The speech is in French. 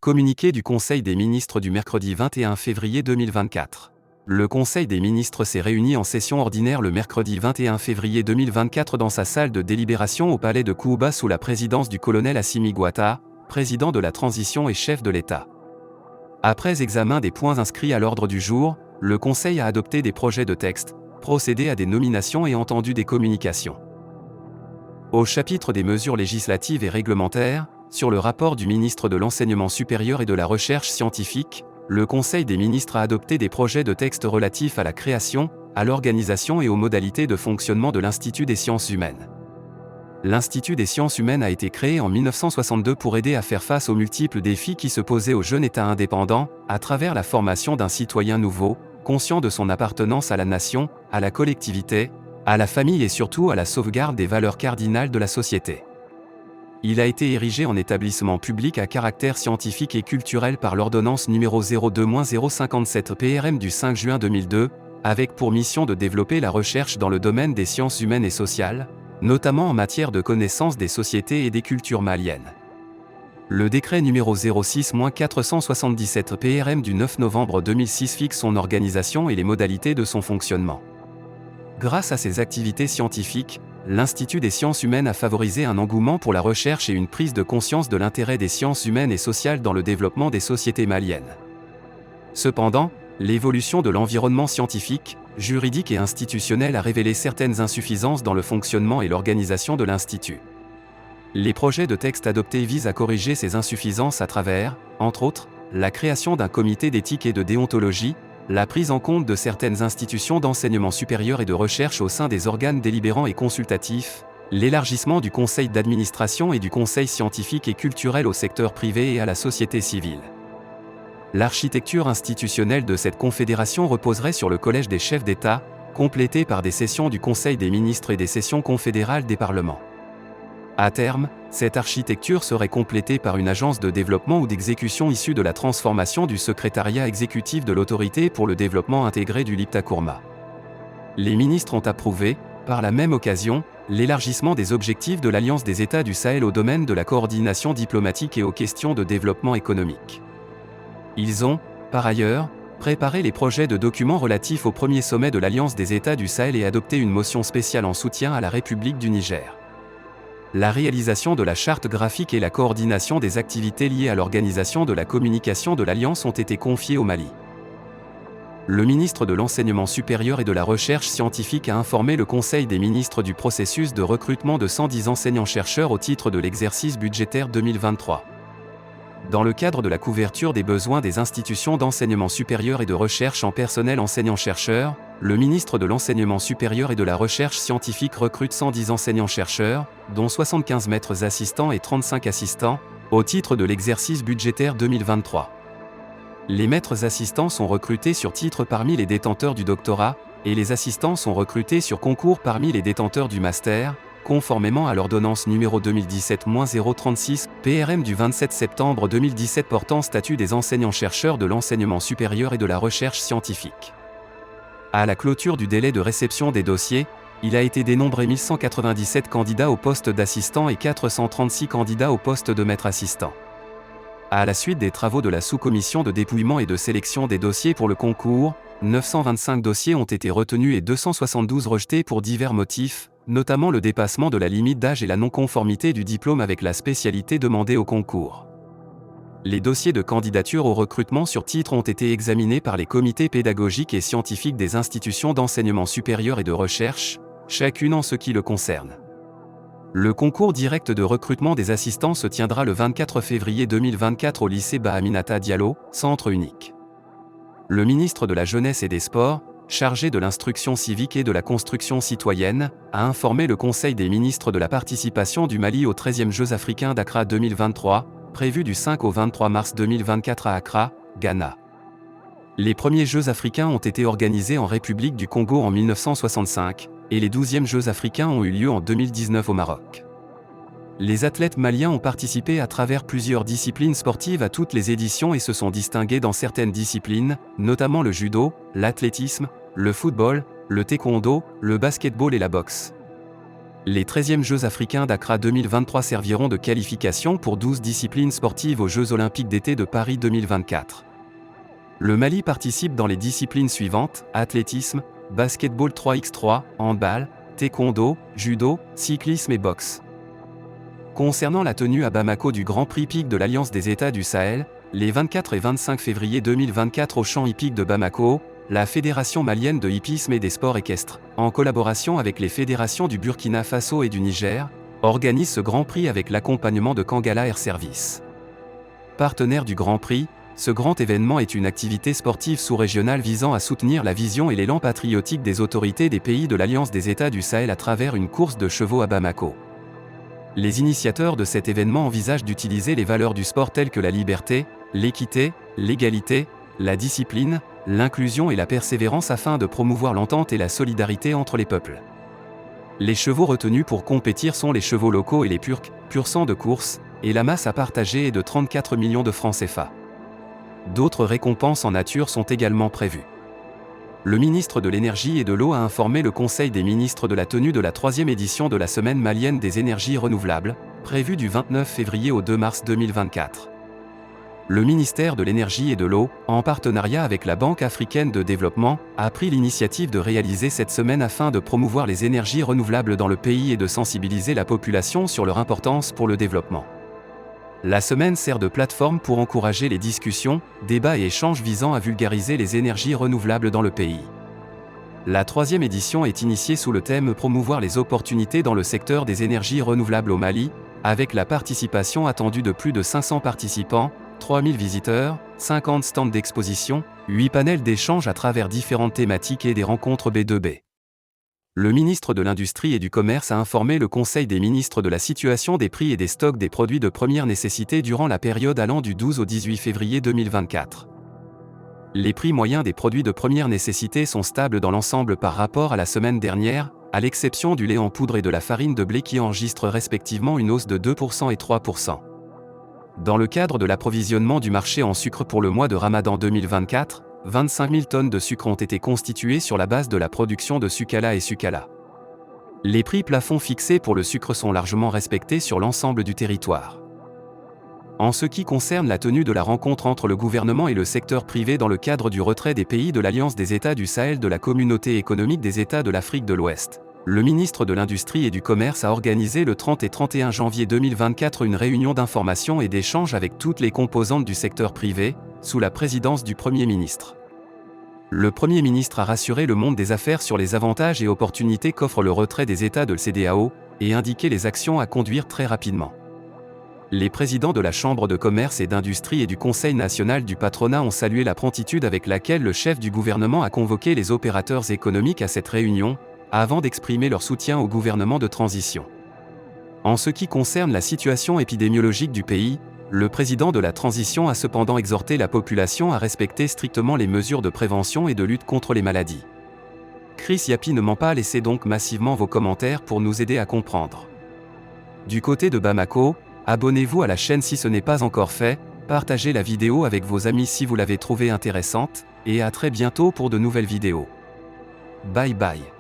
Communiqué du Conseil des ministres du mercredi 21 février 2024. Le Conseil des ministres s'est réuni en session ordinaire le mercredi 21 février 2024 dans sa salle de délibération au palais de Kourouba sous la présidence du colonel Assimi Goïta, président de la transition et chef de l'État. Après examen des points inscrits à l'ordre du jour, le Conseil a adopté des projets de texte, procédé à des nominations et entendu des communications. Au chapitre des mesures législatives et réglementaires, sur le rapport du ministre de l'Enseignement supérieur et de la Recherche scientifique, le Conseil des ministres a adopté des projets de texte relatifs à la création, à l'organisation et aux modalités de fonctionnement de l'Institut des sciences humaines. L'Institut des sciences humaines a été créé en 1962 pour aider à faire face aux multiples défis qui se posaient au jeune État indépendant, à travers la formation d'un citoyen nouveau, conscient de son appartenance à la nation, à la collectivité, à la famille et surtout à la sauvegarde des valeurs cardinales de la société. Il a été érigé en établissement public à caractère scientifique et culturel par l'ordonnance numéro 02-057 PRM du 5 juin 2002, avec pour mission de développer la recherche dans le domaine des sciences humaines et sociales, notamment en matière de connaissance des sociétés et des cultures maliennes. Le décret numéro 06-477 PRM du 9 novembre 2006 fixe son organisation et les modalités de son fonctionnement. Grâce à ses activités scientifiques, l'Institut des sciences humaines a favorisé un engouement pour la recherche et une prise de conscience de l'intérêt des sciences humaines et sociales dans le développement des sociétés maliennes. Cependant, l'évolution de l'environnement scientifique, juridique et institutionnel a révélé certaines insuffisances dans le fonctionnement et l'organisation de l'Institut. Les projets de texte adoptés visent à corriger ces insuffisances à travers, entre autres, la création d'un comité d'éthique et de déontologie, la prise en compte de certaines institutions d'enseignement supérieur et de recherche au sein des organes délibérants et consultatifs, l'élargissement du conseil d'administration et du conseil scientifique et culturel au secteur privé et à la société civile. L'architecture institutionnelle de cette confédération reposerait sur le collège des chefs d'État, complété par des sessions du Conseil des ministres et des sessions confédérales des parlements. À terme, cette architecture serait complétée par une agence de développement ou d'exécution issue de la transformation du secrétariat exécutif de l'autorité pour le développement intégré du Liptako. Les ministres ont approuvé, par la même occasion, l'élargissement des objectifs de l'Alliance des États du Sahel au domaine de la coordination diplomatique et aux questions de développement économique. Ils ont, par ailleurs, préparé les projets de documents relatifs au premier sommet de l'Alliance des États du Sahel et adopté une motion spéciale en soutien à la République du Niger. La réalisation de la charte graphique et la coordination des activités liées à l'organisation de la communication de l'Alliance ont été confiées au Mali. Le ministre de l'Enseignement supérieur et de la Recherche scientifique a informé le Conseil des ministres du processus de recrutement de 110 enseignants-chercheurs au titre de l'exercice budgétaire 2023. Dans le cadre de la couverture des besoins des institutions d'enseignement supérieur et de recherche en personnel enseignant-chercheur, le ministre de l'Enseignement supérieur et de la Recherche scientifique recrute 110 enseignants-chercheurs, dont 75 maîtres assistants et 35 assistants, au titre de l'exercice budgétaire 2023. Les maîtres assistants sont recrutés sur titre parmi les détenteurs du doctorat, et les assistants sont recrutés sur concours parmi les détenteurs du master, conformément à l'ordonnance numéro 2017-036 PRM du 27 septembre 2017 portant statut des enseignants-chercheurs de l'enseignement supérieur et de la recherche scientifique. À la clôture du délai de réception des dossiers, il a été dénombré 1197 candidats au poste d'assistant et 436 candidats au poste de maître assistant. À la suite des travaux de la sous-commission de dépouillement et de sélection des dossiers pour le concours, 925 dossiers ont été retenus et 272 rejetés pour divers motifs, notamment le dépassement de la limite d'âge et la non-conformité du diplôme avec la spécialité demandée au concours. Les dossiers de candidature au recrutement sur titre ont été examinés par les comités pédagogiques et scientifiques des institutions d'enseignement supérieur et de recherche, chacune en ce qui le concerne. Le concours direct de recrutement des assistants se tiendra le 24 février 2024 au lycée Bahaminata Diallo, centre unique. Le ministre de la Jeunesse et des Sports, chargé de l'instruction civique et de la construction citoyenne, a informé le Conseil des ministres de la participation du Mali aux 13e Jeux africains d'Accra 2023, prévus du 5 au 23 mars 2024 à Accra, Ghana. Les premiers Jeux africains ont été organisés en République du Congo en 1965, et les 12e Jeux africains ont eu lieu en 2019 au Maroc. Les athlètes maliens ont participé à travers plusieurs disciplines sportives à toutes les éditions et se sont distingués dans certaines disciplines, notamment le judo, l'athlétisme, le football, le taekwondo, le basketball et la boxe. Les 13e Jeux africains d'Accra 2023 serviront de qualification pour 12 disciplines sportives aux Jeux olympiques d'été de Paris 2024. Le Mali participe dans les disciplines suivantes: athlétisme, basketball 3x3, handball, taekwondo, judo, cyclisme et boxe. Concernant la tenue à Bamako du Grand Prix hippique de l'Alliance des États du Sahel, les 24 et 25 février 2024 au champ hippique de Bamako, la Fédération malienne de hippisme et des sports équestres, en collaboration avec les fédérations du Burkina Faso et du Niger, organise ce Grand Prix avec l'accompagnement de Kangala Air Service. Partenaire du Grand Prix, ce grand événement est une activité sportive sous-régionale visant à soutenir la vision et l'élan patriotique des autorités des pays de l'Alliance des États du Sahel à travers une course de chevaux à Bamako. Les initiateurs de cet événement envisagent d'utiliser les valeurs du sport telles que la liberté, l'équité, l'égalité, la discipline, l'inclusion et la persévérance afin de promouvoir l'entente et la solidarité entre les peuples. Les chevaux retenus pour compétir sont les chevaux locaux et les pur sang de course, et la masse à partager est de 34 millions de francs CFA. D'autres récompenses en nature sont également prévues. Le ministre de l'Énergie et de l'Eau a informé le Conseil des ministres de la tenue de la 3e édition de la Semaine malienne des énergies renouvelables, prévue du 29 février au 2 mars 2024. Le ministère de l'Énergie et de l'Eau, en partenariat avec la Banque africaine de développement, a pris l'initiative de réaliser cette semaine afin de promouvoir les énergies renouvelables dans le pays et de sensibiliser la population sur leur importance pour le développement. La semaine sert de plateforme pour encourager les discussions, débats et échanges visant à vulgariser les énergies renouvelables dans le pays. La 3e édition est initiée sous le thème « Promouvoir les opportunités dans le secteur des énergies renouvelables au Mali », avec la participation attendue de plus de 500 participants, 3000 visiteurs, 50 stands d'exposition, 8 panels d'échange à travers différentes thématiques et des rencontres B2B. Le ministre de l'Industrie et du Commerce a informé le Conseil des ministres de la situation des prix et des stocks des produits de première nécessité durant la période allant du 12 au 18 février 2024. Les prix moyens des produits de première nécessité sont stables dans l'ensemble par rapport à la semaine dernière, à l'exception du lait en poudre et de la farine de blé qui enregistrent respectivement une hausse de 2% et 3%. Dans le cadre de l'approvisionnement du marché en sucre pour le mois de Ramadan 2024, 25 000 tonnes de sucre ont été constituées sur la base de la production de Sucala et Sucala. Les prix plafonds fixés pour le sucre sont largement respectés sur l'ensemble du territoire. En ce qui concerne la tenue de la rencontre entre le gouvernement et le secteur privé dans le cadre du retrait des pays de l'Alliance des États du Sahel de la Communauté économique des États de l'Afrique de l'Ouest, le ministre de l'Industrie et du Commerce a organisé le 30 et 31 janvier 2024 une réunion d'information et d'échange avec toutes les composantes du secteur privé, sous la présidence du Premier ministre. Le Premier ministre a rassuré le monde des affaires sur les avantages et opportunités qu'offre le retrait des États de l'CEDEAO, et indiqué les actions à conduire très rapidement. Les présidents de la Chambre de commerce et d'industrie et du Conseil national du patronat ont salué la promptitude avec laquelle le chef du gouvernement a convoqué les opérateurs économiques à cette réunion, avant d'exprimer leur soutien au gouvernement de transition. En ce qui concerne la situation épidémiologique du pays, le président de la transition a cependant exhorté la population à respecter strictement les mesures de prévention et de lutte contre les maladies. Chris Yapi ne ment pas, laissez donc massivement vos commentaires pour nous aider à comprendre. Du côté de Bamako, abonnez-vous à la chaîne si ce n'est pas encore fait, partagez la vidéo avec vos amis si vous l'avez trouvée intéressante, et à très bientôt pour de nouvelles vidéos. Bye bye.